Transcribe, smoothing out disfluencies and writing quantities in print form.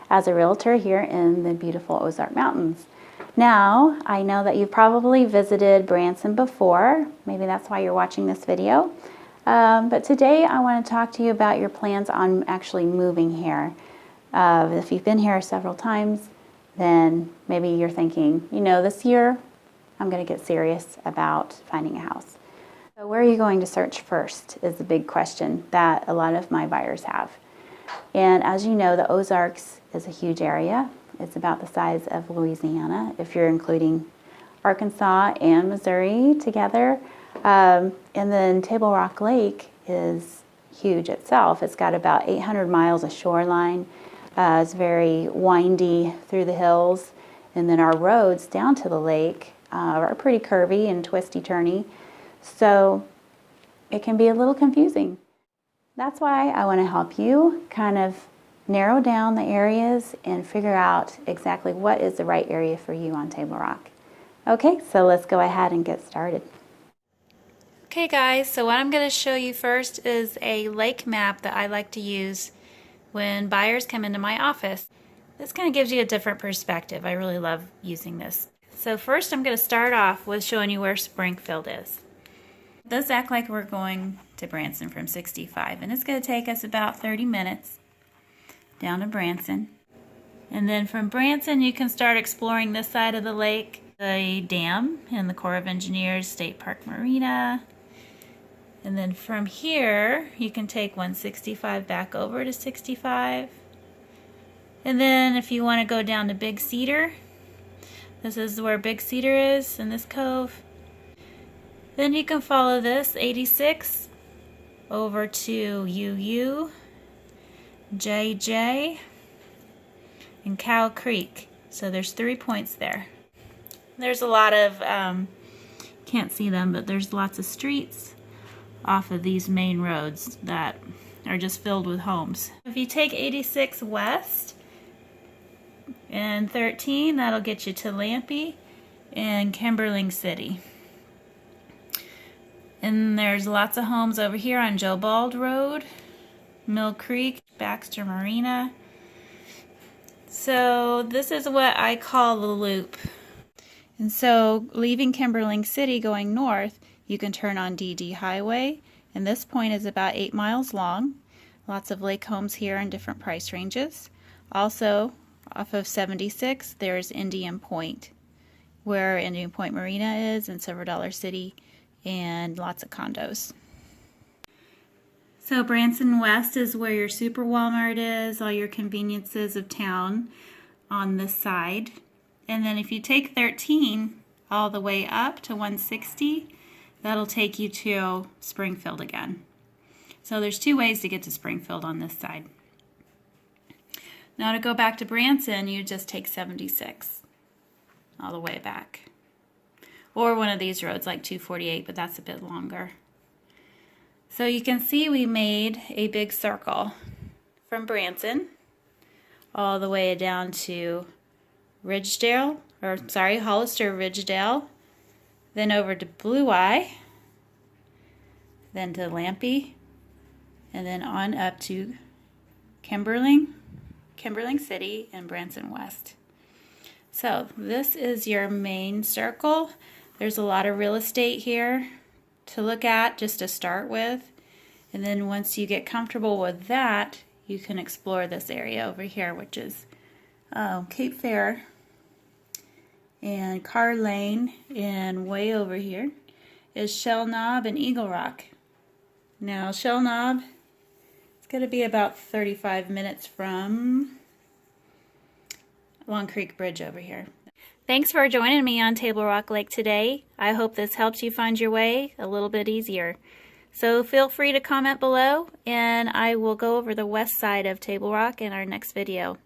as a realtor here in the beautiful Ozark Mountains. Now, I know that you've probably visited Branson before. Maybe that's why you're watching this video. But today I want to talk to you about your plans on actually moving here. If you've been here several times, then maybe you're thinking, you know, this year I'm going to get serious about finding a house. So where are you going to search first is the big question that a lot of my buyers have. And as you know, the Ozarks is a huge area. It's about the size of Louisiana, if you're including Arkansas and Missouri together. And then Table Rock Lake is huge itself. It's got about 800 miles of shoreline. It's very windy through the hills. And then our roads down to the lake are pretty curvy and twisty-turny. So it can be a little confusing. That's why I want to help you kind of narrow down the areas and figure out exactly what is the right area for you on Table Rock. Okay, so let's go ahead and get started. Okay guys, so what I'm going to show you first is a lake map that I like to use when buyers come into my office. This kind of gives you a different perspective. I really love using this. So first I'm going to start off with showing you where Springfield is. Let's act like we're going to Branson from 65, and it's going to take us about 30 minutes down to Branson. And then from Branson you can start exploring this side of the lake, the dam and the Corps of Engineers State Park Marina. And then from here you can take 165 back over to 65. And then if you want to go down to Big Cedar, this is where Big Cedar is in this cove. Then you can follow this 86 over to UU, JJ, and Cow Creek. So there's 3 points there. There's a lot of, can't see them, but there's lots of streets off of these main roads that are just filled with homes. If you take 86 west and 13, that'll get you to Lampe and Kimberling City. And there's lots of homes over here on Joe Bald Road, Mill Creek, Baxter Marina. So this is what I call the loop. And so leaving Kimberling City going north, you can turn on DD Highway, and this point is about 8 miles long. Lots of lake homes here in different price ranges. Also, off of 76, there's Indian Point, where Indian Point Marina is, and Silver Dollar City, and lots of condos. So Branson West is where your Super Walmart is, all your conveniences of town on this side. And then if you take 13 all the way up to 160, that'll take you to Springfield again. So there's 2 ways to get to Springfield on this side. Now to go back to Branson, you just take 76 all the way back. Or one of these roads like 248, but that's a bit longer. So you can see we made a big circle from Branson all the way down to Hollister Ridgedale, then over to Blue Eye, then to Lampe, and then on up to Kimberling City, and Branson West. So this is your main circle. There's a lot of real estate here to look at just to start with. And then once you get comfortable with that, you can explore this area over here, which is Cape Fair and Carr Lane, and way over here is Shell Knob and Eagle Rock. Now Shell Knob, it's going to be about 35 minutes from Long Creek Bridge over here. Thanks for joining me on Table Rock Lake today. I hope this helps you find your way a little bit easier. So feel free to comment below, and I will go over the west side of Table Rock in our next video.